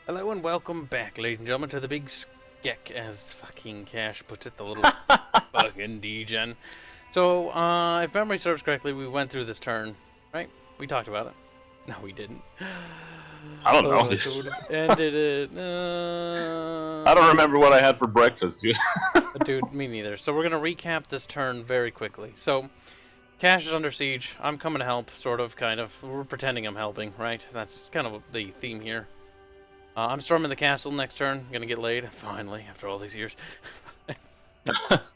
Hello and welcome back, ladies and gentlemen, to the big skek, as fucking Cash puts it, the little fucking degen. So, if memory serves correctly, we went through this turn, right? We talked about it. No, we didn't. I don't know. So we ended it. I don't remember what I had for breakfast, dude. Dude, me neither. So we're gonna recap this turn very quickly. So, Cash is under siege. I'm coming to help, sort of, kind of. We're pretending I'm helping, right? That's kind of the theme here. I'm storming the castle next turn. Gonna get laid, finally, after all these years.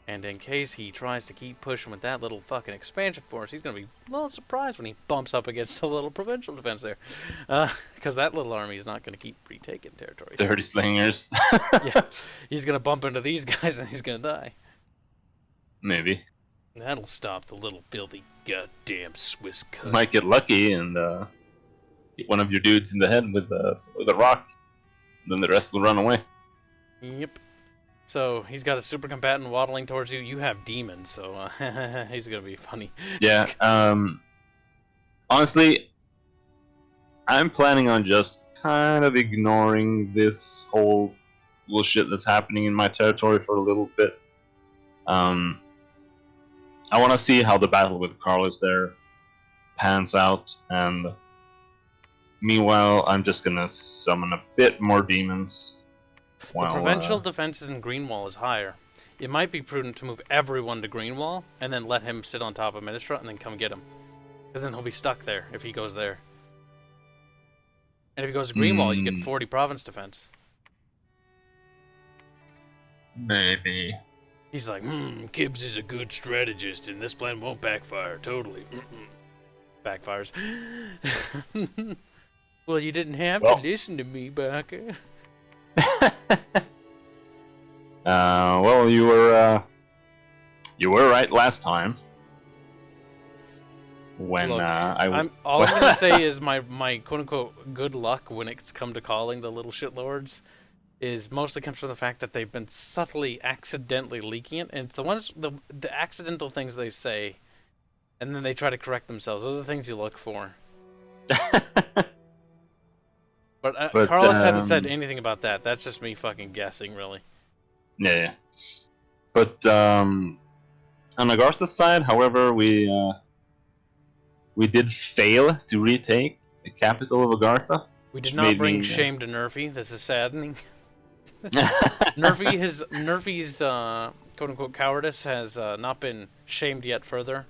And in case he tries to keep pushing with that little fucking expansion force, he's gonna be a little surprised when he bumps up against the little provincial defense there. Because that little army is not gonna keep retaking territory. Dirty slingers. Yeah, he's gonna bump into these guys and he's gonna die. Maybe. That'll stop the little filthy goddamn Swiss cut. Might get lucky and hit one of your dudes in the head with a rock. Then the rest will run away. Yep. So he's got a super combatant waddling towards you. You have demons, so he's gonna be funny. Yeah. Honestly, I'm planning on just kind of ignoring this whole bullshit that's happening in my territory for a little bit. I want to see how the battle with Carlos there pans out, and meanwhile, I'm just gonna summon a bit more demons. The provincial defenses in Greenwall is higher. It might be prudent to move everyone to Greenwall and then let him sit on top of Ministra and then come get him. Because then he'll be stuck there if he goes there. And if he goes to Greenwall, you get 40 province defense. Maybe. He's like, Kibs is a good strategist and this plan won't backfire. Totally. Backfires. Well, you didn't have to listen to me, Barker. Well, you were right last time. When Look, all I'm gonna say is my quote unquote good luck when it's come to calling the little shitlords is mostly comes from the fact that they've been subtly, accidentally leaking it, and it's the accidental things they say, and then they try to correct themselves. Those are the things you look for. But Carlos hadn't said anything about that. That's just me fucking guessing, really. Yeah. But on Agartha's side, however, we did fail to retake the capital of Agartha. We did not bring shame to Nerfy. This is saddening. Nerfy's quote unquote cowardice has not been shamed yet further.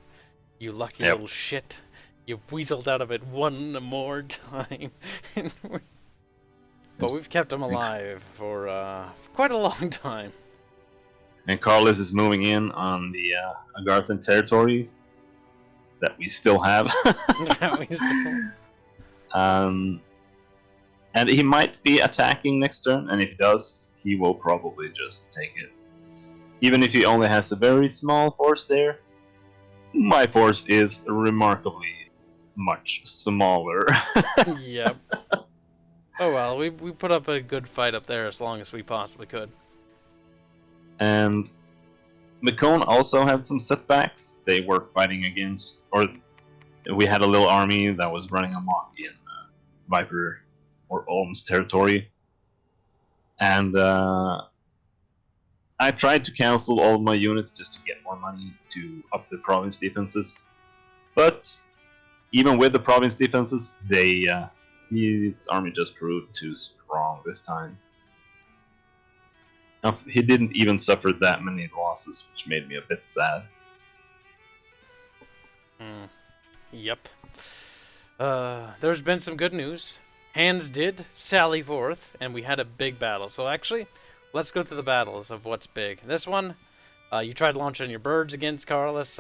You lucky little shit. You weaseled out of it one more time. But we've kept him alive for quite a long time. And Carlos is moving in on the Agarthan territories that we still have. And he might be attacking next turn, and if he does, he will probably just take it. Even if he only has a very small force there, my force is remarkably much smaller. Yep. Oh well, we put up a good fight up there as long as we possibly could. And Macone also had some setbacks. They were fighting against, or we had a little army that was running amok in Viper or Olm's territory. And I tried to cancel all of my units just to get more money to up the province defenses. But even with the province defenses, his army just proved too strong this time. Now, he didn't even suffer that many losses, which made me a bit sad. Yep. There's been some good news. Hands did sally forth, and we had a big battle. So actually, let's go through the battles of what's big. This one, you tried launching your birds against Carlos.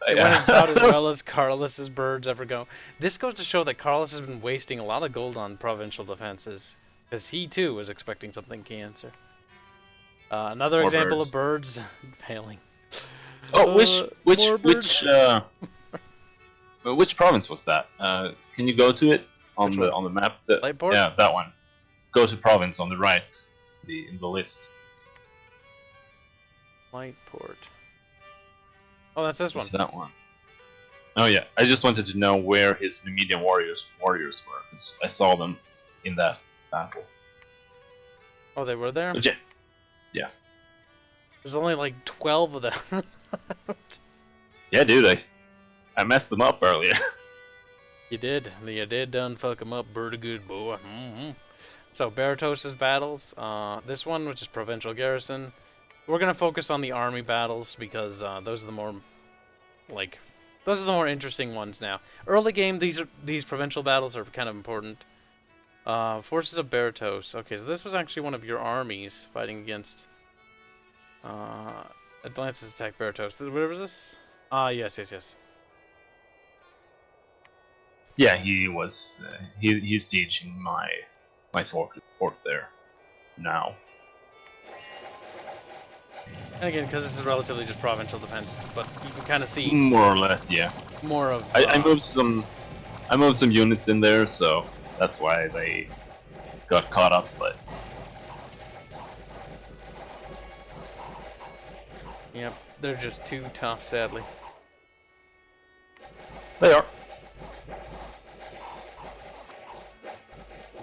It went about as well as Carlos's birds ever go. This goes to show that Carlos has been wasting a lot of gold on provincial defenses, because he too was expecting something cancer. Another example of birds failing. Oh, which province was that? Can you go to it on the map? Lightport? Yeah, that one. Go to province on the right, in the list. Lightport. Oh, that's this one. It's that one. Oh yeah, I just wanted to know where his Numidian warriors were, because I saw them in that battle. Oh, they were there? Legit. Yeah. There's only like 12 of them. Yeah, dude, I messed them up earlier. You did done fuck them up pretty good, boy. So, Baratos' battles. This one, which is Provincial Garrison. We're gonna focus on the army battles because those are the more, like, those are the more interesting ones now. Early game, these provincial battles are kind of important. Forces of Baratos. Okay, so this was actually one of your armies fighting against. Atlantis attacked Baratos. Where was this? Yes. Yeah, he was. He's sieging my fort there now. And again, because this is relatively just provincial defense, but you can kind of see More or less, yeah. more of. I moved some units in there, so that's why they got caught up. But Yep, they're just too tough, sadly. they are.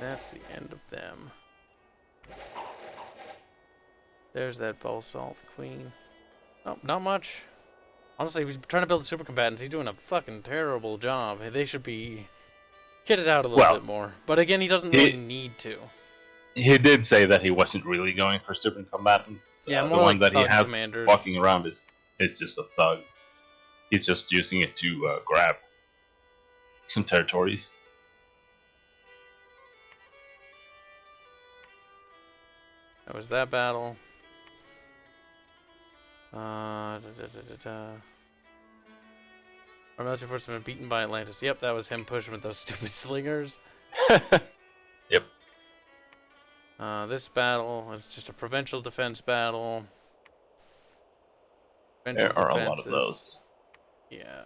That's the end of them. There's that Balsalt Queen. Oh, not much. Honestly, if he's trying to build super combatants, he's doing a fucking terrible job. They should be kitted out a little bit more. But again, he doesn't really need to. He did say that he wasn't really going for super combatants. Yeah, the more one like that he thug has commanders. walking around is just a thug. He's just using it to grab some territories. That was that battle. Our military forces have been beaten by Atlantis. Yep, that was him pushing with those stupid slingers. Yep. This battle is just a provincial defense battle. There are a lot of those. Yeah,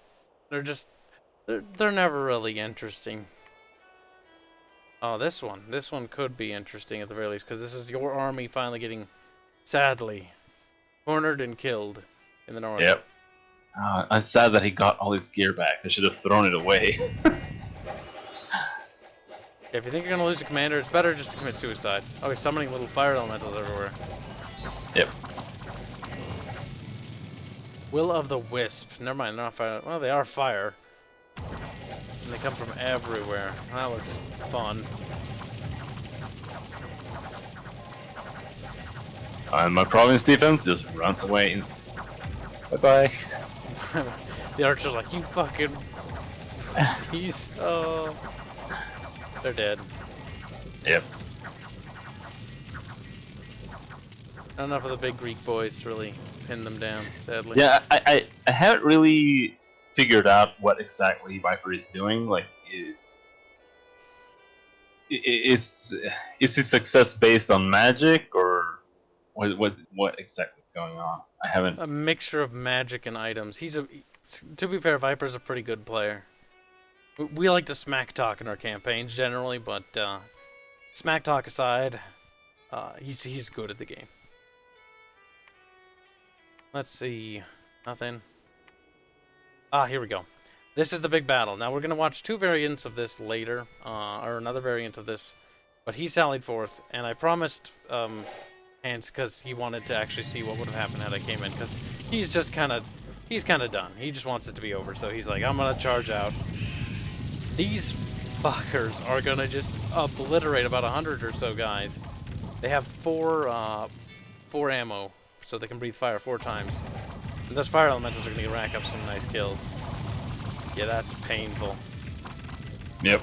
they're never really interesting. Oh, this one could be interesting at the very least, because this is your army finally getting, sadly, cornered and killed in the north. Yep. I'm sad that he got all his gear back. I should have thrown it away. If you think you're gonna lose a commander, it's better just to commit suicide. Oh, he's summoning little fire elementals everywhere. Yep. Will of the Wisp. Never mind, they're not fire. Well, they are fire. And they come from everywhere. That looks fun. And my province defense just runs away. Bye-bye. The archer's like, you fucking pussies. Oh. They're dead. Yep. Not enough of the big Greek boys to really pin them down, sadly. Yeah, I haven't really figured out what exactly Viper is doing. Like, is his success based on magic, or what exactly is going on? I haven't. A mixture of magic and items. To be fair, Viper's a pretty good player. We like to smack talk in our campaigns generally, but smack talk aside, he's good at the game. Let's see, nothing. Here we go. This is the big battle. Now we're gonna watch two variants of this later, or another variant of this, but he sallied forth, and I promised Hans, because he wanted to actually see what would have happened had I came in, because he's kind of done. He just wants it to be over, so he's like, I'm gonna charge out. These fuckers are gonna just obliterate about 100 or so guys. They have four ammo, so they can breathe fire 4 times. And those fire elementals are gonna rack up some nice kills. Yeah, that's painful. Yep.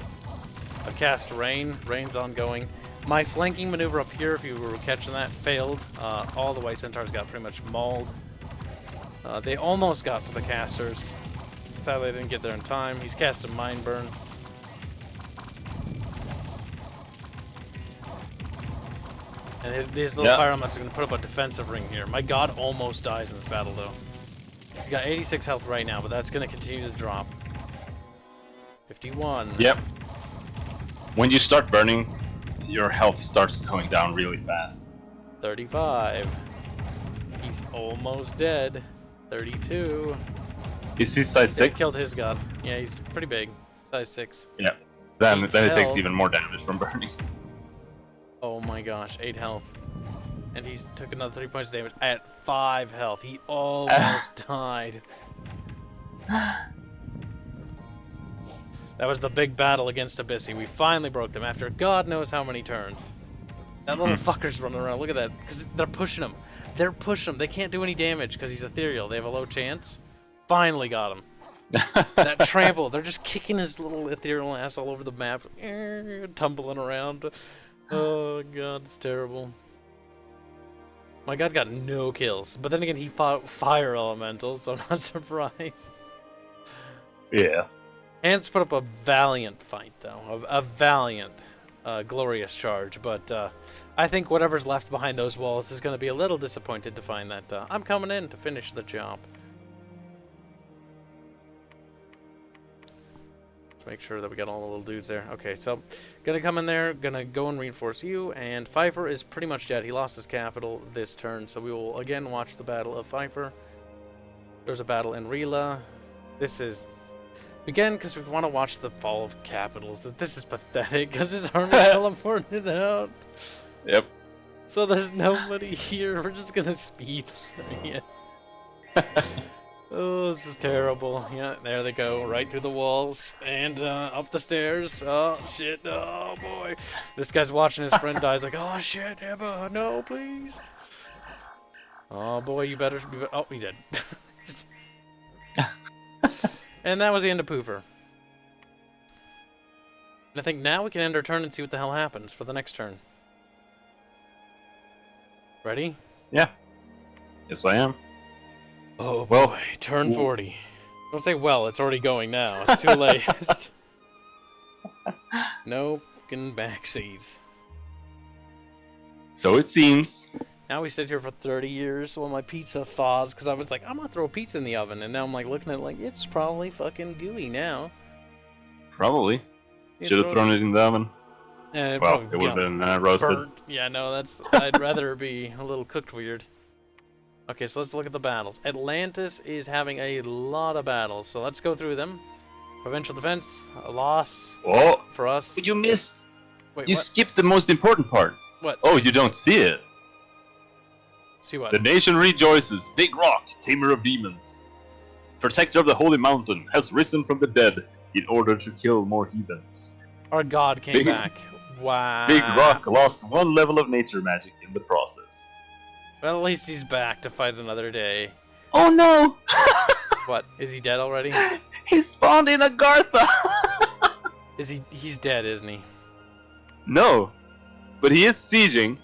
I've cast Rain. Rain's ongoing. My flanking maneuver up here, if you were catching that, failed. All the White Centaurs got pretty much mauled. They almost got to the casters. Sadly, they didn't get there in time. He's cast a Mind Burn. And these little fire elements are going to put up a defensive ring here. My god almost dies in this battle, though. He's got 86 health right now, but that's going to continue to drop. 51. Yep. When you start burning, your health starts going down really fast. 35. He's almost dead. 32. Is he size 6? They killed his god. Yeah, he's pretty big. Size 6. Yeah. Then it takes health. even more damage from burning. Oh my gosh, 8 health. And he's took another 3 points of damage at 5 health. He almost died. That was the big battle against Abyssia. We finally broke them after God knows how many turns. That little fucker's running around. Look at that. Because they're pushing him. They're pushing him. They can't do any damage because he's ethereal. They have a low chance. Finally got him. That trample. They're just kicking his little ethereal ass all over the map. Tumbling around. Oh, God. It's terrible. My God got no kills. But then again, he fought fire elementals, so I'm not surprised. Yeah. Hans put up a valiant fight, though. A valiant, glorious charge. But I think whatever's left behind those walls is going to be a little disappointed to find that I'm coming in to finish the job. Let's make sure that we got all the little dudes there. Okay, so going to come in there, going to go and reinforce you. And Pfeiffer is pretty much dead. He lost his capital this turn, so we will again watch the Battle of Pfeiffer. There's a battle in Rila. This is... Again, because we want to watch the fall of capitals. This is pathetic, because his army teleported out. Yep. So there's nobody here. We're just going to speed through it. Oh, this is terrible. Yeah, there they go. Right through the walls. And up the stairs. Oh, shit. Oh, boy. This guy's watching his friend die. He's like, oh, shit, Emma. No, please. Oh, boy, you better... Oh, he did. And that was the end of Poover. And I think now we can end our turn and see what the hell happens for the next turn. Ready? Yeah. Yes, I am. Oh boy, turn 40. Don't say well, it's already going now. It's too late. No fucking backseats. So it seems. Now we sit here for 30 years while my pizza thaws, because I was like, I'm gonna throw a pizza in the oven, and now I'm like looking at it like, it's probably fucking gooey now. Probably. Should have thrown it in the oven. Well, probably, it would have been roasted. Burnt. Yeah, no, that's... I'd rather it be a little cooked weird. Okay, so let's look at the battles. Atlantis is having a lot of battles, so let's go through them. Provincial defense, a loss for us. You missed. Wait, you what? skipped the most important part. What? Oh, you don't see it. See what? The nation rejoices. Big Rock, tamer of demons, protector of the holy mountain, has risen from the dead in order to kill more heathens. Our god came back. Wow. Big Rock lost 1 level of nature magic in the process. Well, at least he's back to fight another day. Oh no! What? Is he dead already? He spawned in Agartha! He's dead, isn't he? No. But he is sieging.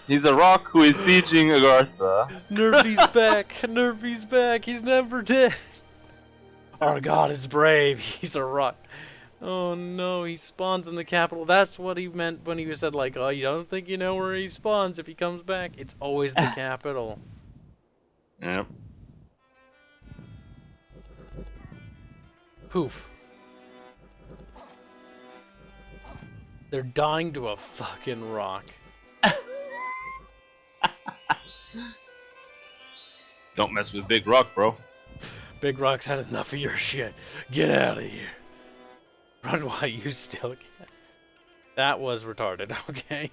He's a rock who is sieging Agartha. Nervy's back! Nervy's back! He's never dead! Our god is brave. He's a rock. Oh no, he spawns in the capital. That's what he meant when he said, like, oh, you don't think you know where he spawns if he comes back. It's always the capital. Yep. Poof. They're dying to a fucking rock. Don't mess with Big Rock, bro. Big Rock's had enough of your shit. Get out of here. Run while you still can. That was retarded, okay?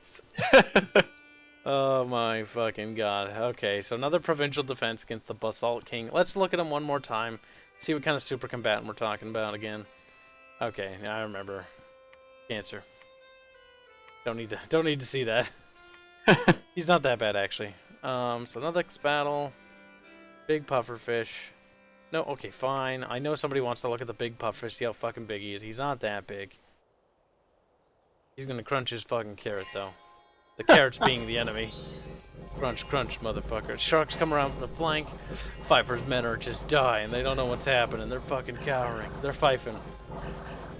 Oh my fucking god. Okay, so another provincial defense against the Basalt King. Let's look at him one more time. See what kind of super combatant we're talking about again. Okay, I remember. Cancer. Don't need to see that. He's not that bad actually. So another next battle. Big pufferfish. No, okay, fine. I know somebody wants to look at the big pufferfish, see how fucking big he is. He's not that big. He's gonna crunch his fucking carrot though. The carrot's being the enemy. Crunch, crunch, motherfucker. Sharks come around from the flank. Pfeiffer's men are just dying. They don't know what's happening. They're fucking cowering. They're fifing.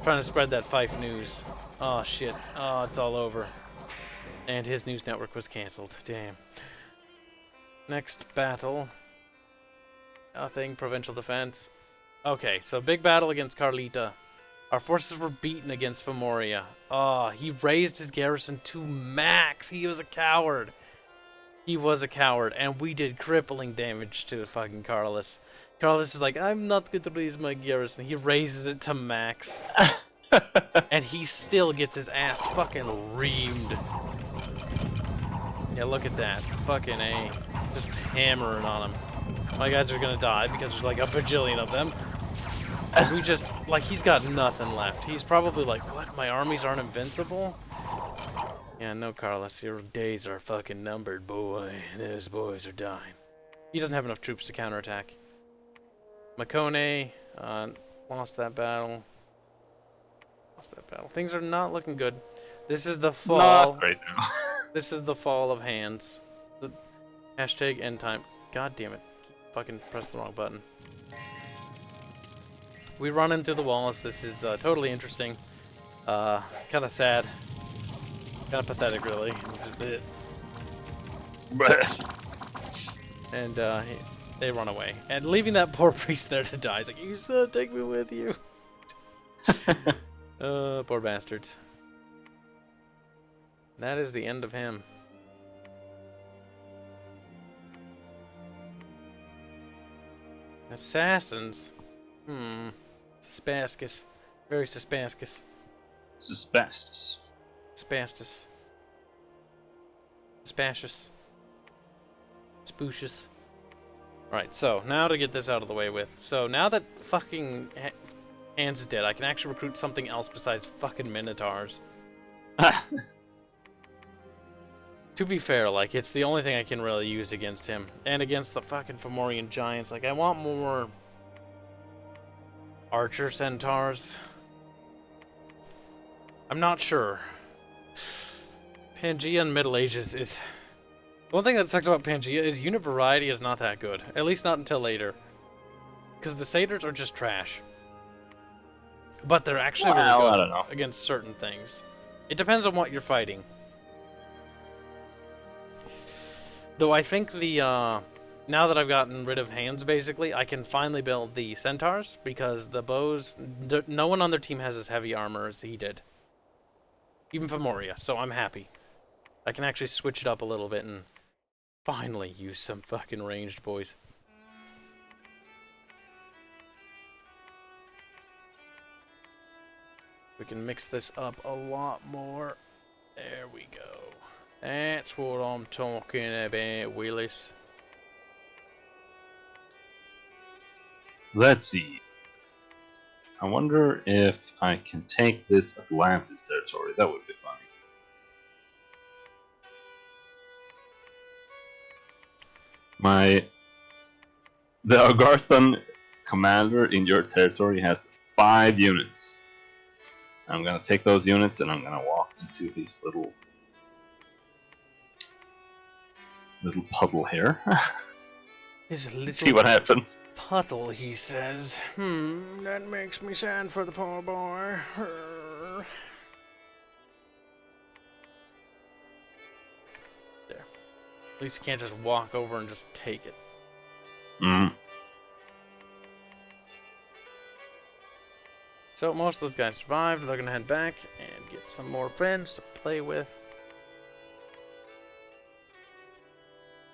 Trying to spread that fife news. Oh, shit. Oh, it's all over. And his news network was cancelled. Damn. Next battle. Nothing. Provincial defense. Okay, so big battle against Carlita. Our forces were beaten against Femoria. Oh, he raised his garrison to max. He was a coward. He was a coward, and we did crippling damage to fucking Carlos. Carlos is like, I'm not going to raise my garrison. He raises it to max. And he still gets his ass fucking reamed. Yeah, look at that. Fucking A. Just hammering on him. My guys are gonna die because there's like a bajillion of them. And we just, like, he's got nothing left. He's probably like, what? My armies aren't invincible? Yeah, no, Carlos. Your days are fucking numbered, boy. Those boys are dying. He doesn't have enough troops to counterattack. Makone, lost that battle. Things are not looking good. This is the fall. Not right now. This is the fall of hands. The hashtag end time. God damn it. Fucking press the wrong button. We run in through the walls. This is totally interesting. Kind of sad. Kind of pathetic, really. And they run away. And leaving that poor priest there to die. He's like, you said take me with you. Poor bastards. That is the end of him. Assassins? Suspascus. Very suspascus. Suspastus. Spastus. Spacious. Spoocious. Right, so now to get this out of the way with. So now that fucking Hans is dead, I can actually recruit something else besides fucking Minotaurs. To be fair, like, it's the only thing I can really use against him. And against the fucking Fomorian giants. Like, I want more archer centaurs. I'm not sure. Pangea in Middle Ages is... One thing that sucks about Pangea is unit variety is not that good. At least not until later. Because the satyrs are just trash. But they're actually really good I don't know. against certain things. It depends on what you're fighting. Though I think the, now that I've gotten rid of hands, basically, I can finally build the centaurs, because the bows, no one on their team has as heavy armor as he did. Even Fomoria, so I'm happy. I can actually switch it up a little bit and finally use some fucking ranged boys. We can mix this up a lot more. There we go. That's what I'm talking about, Willis. Let's see. I wonder if I can take this Atlantis territory. That would be funny. The Agarthan commander in your territory has 5 units. I'm gonna take those units and I'm gonna walk into his little puddle here. His little See what happens. puddle, he says. That makes me sad for the poor boy. There. At least you can't just walk over and just take it. So most of those guys survived. They're gonna head back and get some more friends to play with.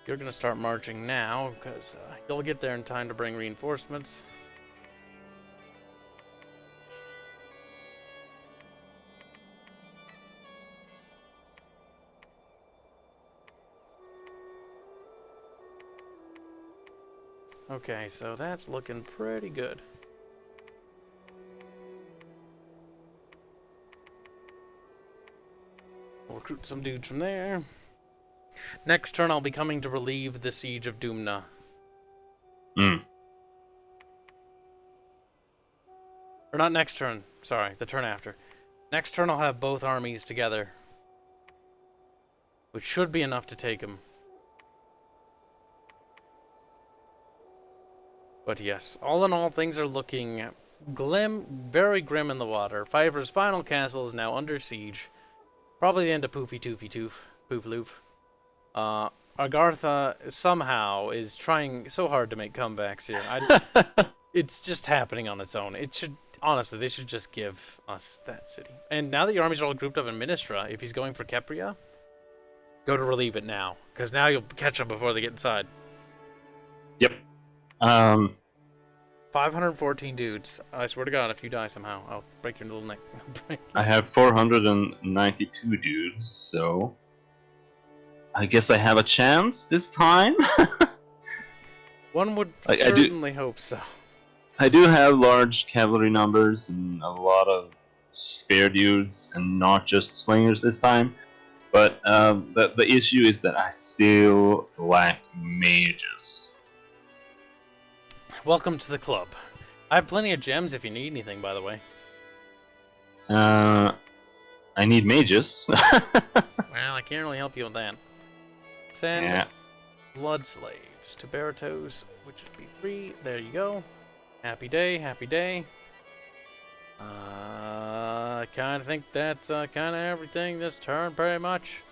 You're gonna start marching now, because you'll get there in time to bring reinforcements. Okay, so that's looking pretty good. We'll recruit some dudes from there. Next turn, I'll be coming to relieve the siege of Dumna. Or not next turn. Sorry, the turn after. Next turn, I'll have both armies together. Which should be enough to take them. But yes, all in all, things are looking very grim in the water. Fiver's final castle is now under siege. Probably the end of Poofy Toofy Toof. Poof Loof. Agartha somehow is trying so hard to make comebacks here. It's just happening on its own. It should, honestly, they should just give us that city. And now that your armies are all grouped up in Ministra, if he's going for Kepria, go to relieve it now. Because now you'll catch them before they get inside. Yep. 514 dudes. I swear to God, if you die somehow, I'll break your little neck. I have 492 dudes, so... I guess I have a chance this time. One would Like, certainly hope so. I do have large cavalry numbers and a lot of spare dudes, and not just slingers this time. But the issue is that I still lack mages. Welcome to the club. I have plenty of gems if you need anything, by the way. I need mages. Well, I can't really help you with that. Send blood slaves to Baratos, which would be 3. There you go. Happy day, happy day. I kind of think that's kind of everything this turn, pretty much.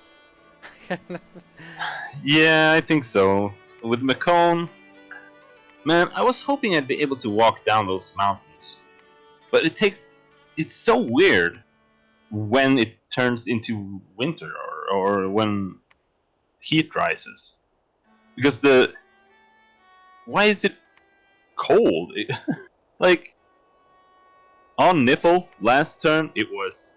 Yeah, I think so. With Macone, man, I was hoping I'd be able to walk down those mountains. But it's so weird when it turns into winter or when heat rises. Because why is it cold? Like, on Niffle, last turn, it was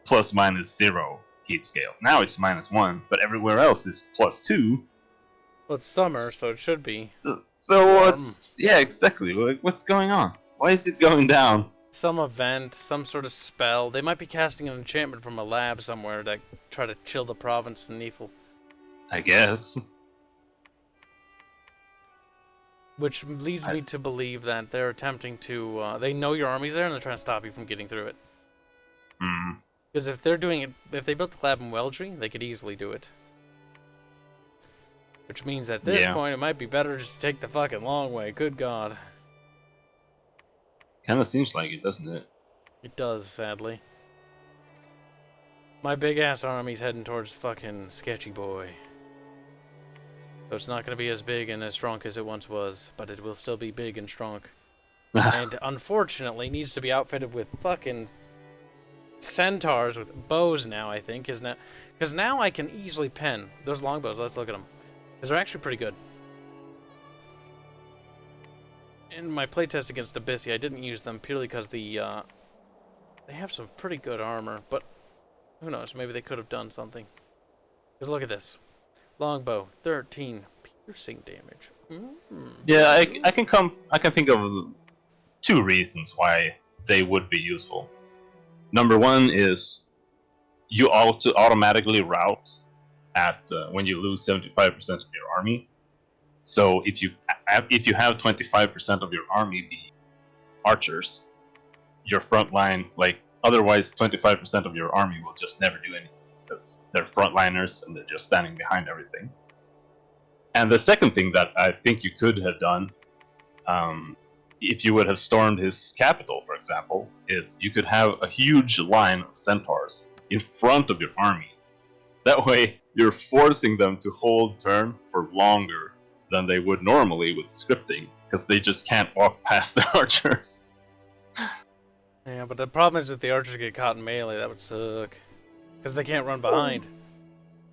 ±0 heat scale. Now it's -1, but everywhere else is +2. Well, it's summer, so it should be. So what's... Yeah, exactly. Like, what's going on? Why is it going down? Some event, some sort of spell. They might be casting an enchantment from a lab somewhere to try to chill the province in Neefel. I guess. Which leads me to believe that they're attempting to... they know your army's there and they're trying to stop you from getting through it. Hmm. Because if they're doing it... If they built the lab in Weldry, they could easily do it. Which means at this point, it might be better just to take the fucking long way. Good God. Kinda seems like it, doesn't it? It does, sadly. My big-ass army's heading towards fucking Sketchy Boy. So it's not going to be as big and as strong as it once was, but it will still be big and strong. And unfortunately, needs to be outfitted with fucking centaurs with bows now, I think. Because now I can easily pen those longbows. Let's look at them. Because they're actually pretty good. In my playtest against Abyssia, I didn't use them purely because they have some pretty good armor, but who knows, maybe they could have done something. Because look at this. Longbow, 13 piercing damage. Yeah, I can think of 2 reasons why they would be useful. Number 1 is you automatically route at when you lose 75% of your army. So if you have 25% of your army be archers, your front line, like, otherwise 25% of your army will just never do anything because they're frontliners and they're just standing behind everything. And the second thing that I think you could have done, if you would have stormed his capital, for example, is you could have a huge line of centaurs in front of your army. That way, you're forcing them to hold turn for longer than they would normally with scripting, because they just can't walk past the archers. Yeah, but the problem is if the archers get caught in melee, that would suck. Because they can't run behind.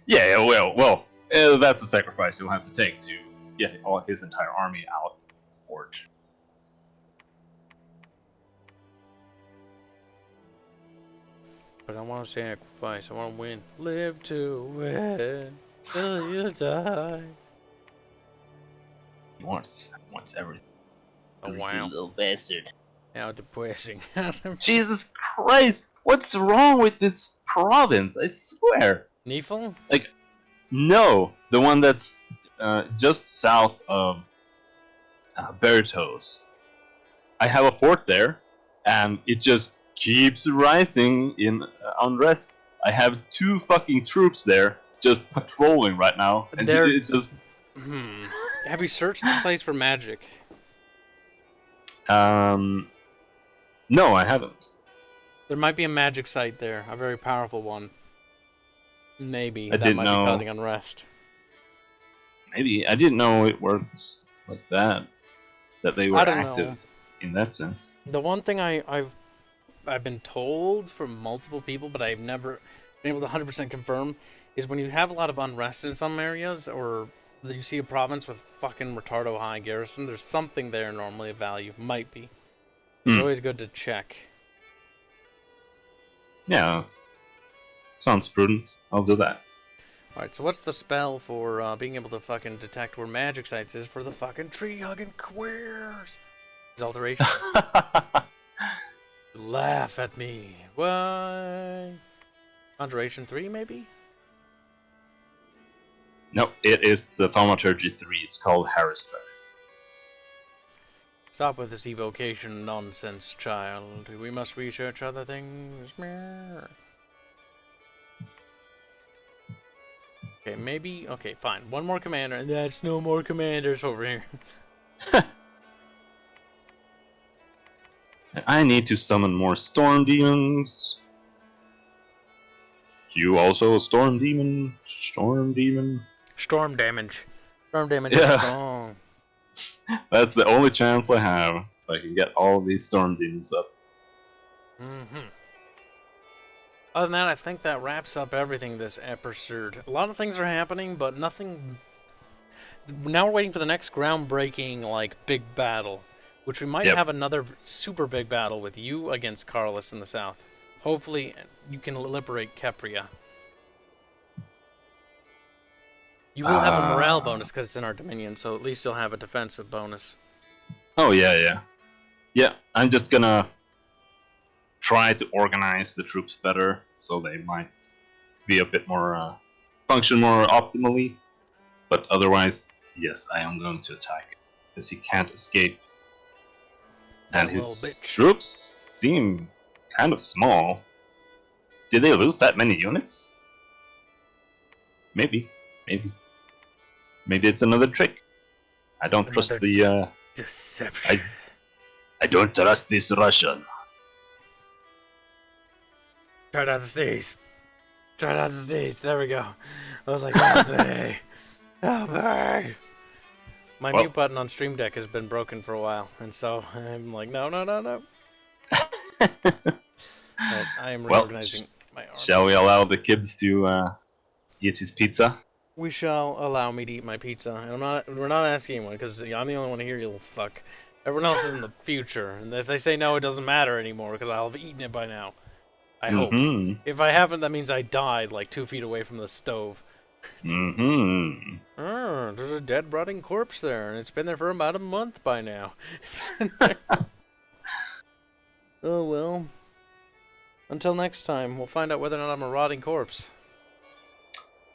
Yeah, well, that's a sacrifice you'll have to take to get his entire army out of the forge. But I want to sacrifice, I want to win. Live to win, till you die. He wants everything. Oh, wow. Little bastard. How depressing. Jesus Christ! What's wrong with this province? I swear. Neefel? Like, no, the one that's just south of Baratos. I have a fort there, and it just keeps rising in unrest. I have 2 fucking troops there just patrolling right now, and it's just... Have you searched the place for magic? No, I haven't. There might be a magic site there, a very powerful one. Maybe I that might be causing unrest. Maybe I didn't know it works like that. That they were active know. In that sense. The one thing I've been told from multiple people, but I've never been able to 100% confirm, is when you have a lot of unrest in some areas, or you see a province with fucking retardo high garrison, there's something there normally of value. Might be. It's always good to check. Yeah. Sounds prudent. I'll do that. Alright, so what's the spell for being able to fucking detect where magic sites is for the fucking tree-hugging queers? Exaltation. Laugh at me. Why? Conjuration 3, maybe? No, it is the Thaumaturgy 3. It's called Harrispex. Stop with this evocation nonsense, child. We must research other things. Okay, maybe... Okay, fine. One more commander, and that's no more commanders over here. I need to summon more Storm Demons. You also a Storm Demon? Storm Demon? Storm damage. Storm damage Yeah. is strong. That's the only chance I have. If I can get all of these Storm Demons up. Mm-hmm. Other than that, I think that wraps up everything this episode. A lot of things are happening, but nothing... Now we're waiting for the next groundbreaking, like, big battle. Which we might have another super big battle with you against Carlos in the south. Hopefully, you can liberate Kepria. You will have a morale bonus because it's in our dominion, so at least you'll have a defensive bonus. Oh, yeah. Yeah, I'm just gonna try to organize the troops better, so they might be a bit more, function more optimally. But otherwise, yes, I am going to attack it, because he can't escape. And his troops seem kind of small. Did they lose that many units? Maybe. Maybe it's another trick. I don't trust the, Deception. I don't trust this Russian. Try not to sneeze. Try not to sneeze. There we go. I was like, help me. Help me. My mute button on Stream Deck has been broken for a while, and so I'm like, no. But I am reorganizing my arms. Shall we allow the Kibs to eat his pizza? We shall allow me to eat my pizza. And we're not asking anyone, because I'm the only one here, you little fuck. Everyone else is in the future, and if they say no, it doesn't matter anymore, because I'll have eaten it by now. I hope. If I haven't, that means I died like 2 feet away from the stove. There's a dead, rotting corpse there, and it's been there for about a month by now. Oh well. Until next time, we'll find out whether or not I'm a rotting corpse.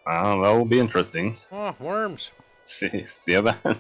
Well, that will be interesting. Oh, worms. See you then.